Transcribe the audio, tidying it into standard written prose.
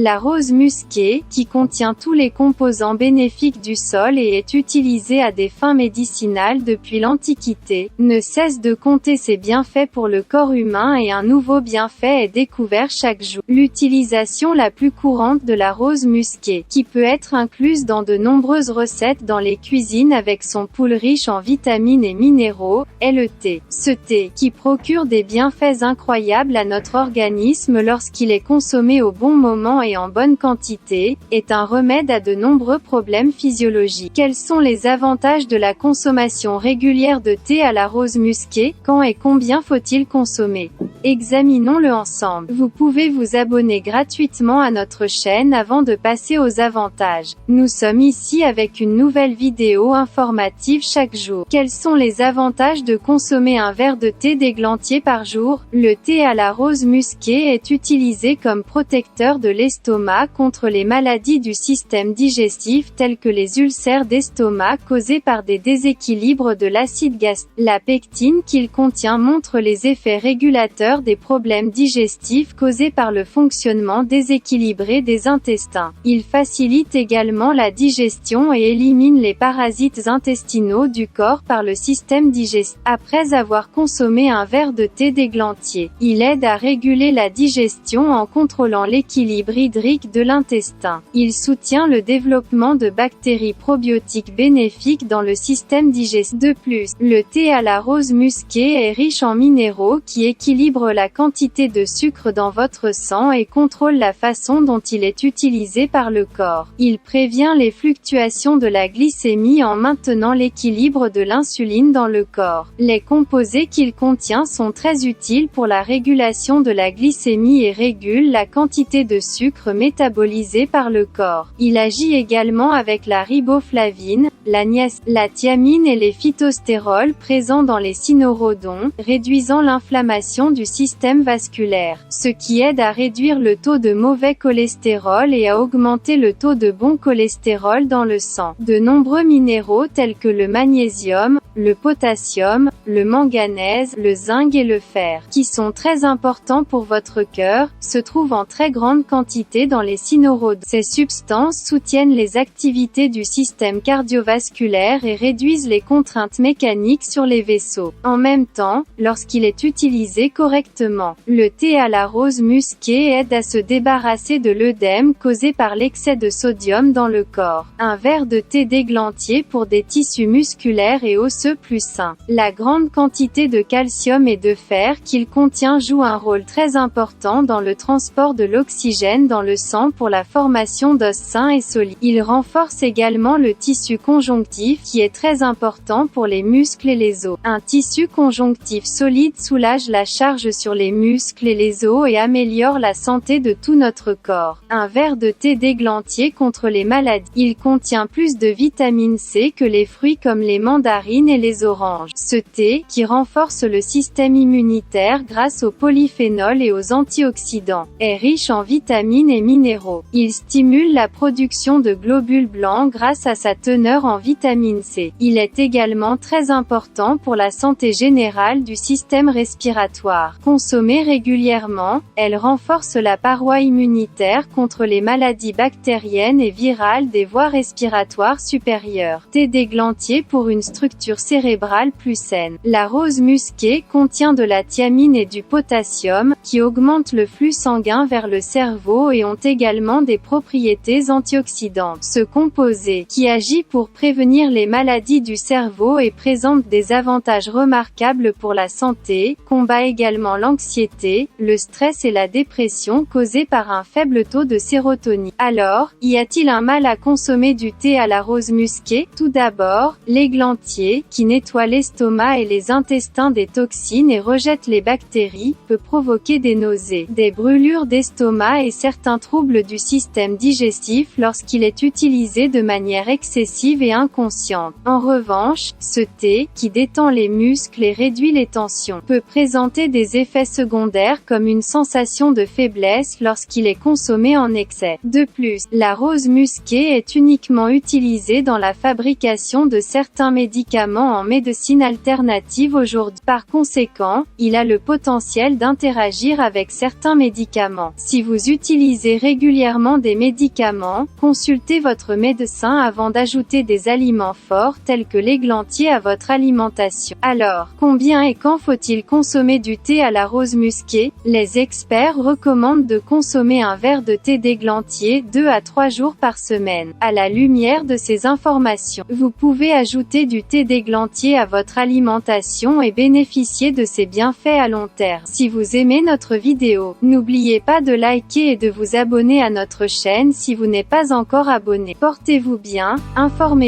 La rose musquée, qui contient tous les composants bénéfiques du sol et est utilisée à des fins médicinales depuis l'Antiquité, ne cesse de compter ses bienfaits pour le corps humain et un nouveau bienfait est découvert chaque jour. L'utilisation la plus courante de la rose musquée, qui peut être incluse dans de nombreuses recettes dans les cuisines avec son pool riche en vitamines et minéraux, est le thé. Ce thé, qui procure des bienfaits incroyables à notre organisme lorsqu'il est consommé au bon moment et en bonne quantité, est un remède à de nombreux problèmes physiologiques. Quels sont les avantages de la consommation régulière de thé à la rose musquée? Quand et combien faut-il consommer? Examinons-le ensemble. Vous pouvez vous abonner gratuitement à notre chaîne avant de passer aux avantages. Nous sommes ici avec une nouvelle vidéo informative chaque jour. Quels sont les avantages de consommer un verre de thé d'églantier par jour? Le thé à la rose musquée est utilisé comme protecteur de l'estomac contre les maladies du système digestif telles que les ulcères d'estomac causés par des déséquilibres de l'acide gastrique. La pectine qu'il contient montre les effets régulateurs des problèmes digestifs causés par le fonctionnement déséquilibré des intestins. Il facilite également la digestion et élimine les parasites intestinaux du corps par le système digestif. Après avoir consommé un verre de thé d'églantier, il aide à réguler la digestion en contrôlant l'équilibre hydrique de l'intestin. Il soutient le développement de bactéries probiotiques bénéfiques dans le système digestif. De plus, le thé à la rose musquée est riche en minéraux qui équilibrent la quantité de sucre dans votre sang et contrôle la façon dont il est utilisé par le corps. Il prévient les fluctuations de la glycémie en maintenant l'équilibre de l'insuline dans le corps. Les composés qu'il contient sont très utiles pour la régulation de la glycémie et régulent la quantité de sucre métabolisé par le corps. Il agit également avec la riboflavine, la niacine, la thiamine et les phytostérols présents dans les cynorrhodons, réduisant l'inflammation du système vasculaire, ce qui aide à réduire le taux de mauvais cholestérol et à augmenter le taux de bon cholestérol dans le sang. De nombreux minéraux tels que le magnésium, le potassium, le manganèse, le zinc et le fer, qui sont très importants pour votre cœur, se trouvent en très grande quantité dans les cynorrhodons. Ces substances soutiennent les activités du système cardiovasculaire et réduisent les contraintes mécaniques sur les vaisseaux. En même temps, lorsqu'il est utilisé correctement, le thé à la rose musquée aide à se débarrasser de l'œdème causé par l'excès de sodium dans le corps. Un verre de thé d'églantier pour des tissus musculaires et osseux plus sains. La grande quantité de calcium et de fer qu'il contient joue un rôle très important dans le transport de l'oxygène dans le sang pour la formation d'os sains et solides. Il renforce également le tissu conjonctif qui est très important pour les muscles et les os. Un tissu conjonctif solide soulage la charge sur les muscles et les os et améliore la santé de tout notre corps. Un verre de thé d'églantier contre les maladies. Il contient plus de vitamine C que les fruits comme les mandarines et les oranges. Ce thé, qui renforce le système immunitaire grâce aux polyphénols et aux antioxydants, est riche en vitamines et minéraux. Il stimule la production de globules blancs grâce à sa teneur en vitamine C. Il est également très important pour la santé générale du système respiratoire. Consommée régulièrement, elle renforce la paroi immunitaire contre les maladies bactériennes et virales des voies respiratoires supérieures. Thé d'églantier pour une structure cérébrale plus saine. La rose musquée contient de la thiamine et du potassium, qui augmentent le flux sanguin vers le cerveau et ont également des propriétés antioxydantes. Ce composé, qui agit pour prévenir les maladies du cerveau et présente des avantages remarquables pour la santé, combat également l'anxiété, le stress et la dépression causés par un faible taux de sérotonine. Alors, y a-t-il un mal à consommer du thé à la rose musquée? Tout d'abord, l'églantier, qui nettoie l'estomac et les intestins des toxines et rejette les bactéries, peut provoquer des nausées, des brûlures d'estomac et certains troubles du système digestif lorsqu'il est utilisé de manière excessive et inconsciente. En revanche, ce thé, qui détend les muscles et réduit les tensions, peut présenter des effets secondaires comme une sensation de faiblesse lorsqu'il est consommé en excès. De plus, la rose musquée est uniquement utilisée dans la fabrication de certains médicaments en médecine alternative aujourd'hui. Par conséquent, il a le potentiel d'interagir avec certains médicaments. Si vous utilisez régulièrement des médicaments, consultez votre médecin avant d'ajouter des aliments forts tels que l'églantier à votre alimentation. Alors, combien et quand faut-il consommer du thé à la rose musquée? Les experts recommandent de consommer un verre de thé d'églantier 2 à 3 jours par semaine. À la lumière de ces informations, vous pouvez ajouter du thé d'églantier à votre alimentation et bénéficier de ses bienfaits à long terme. Si vous aimez notre vidéo, n'oubliez pas de liker et de vous abonner à notre chaîne si vous n'êtes pas encore abonné. Portez-vous bien, informez-vous.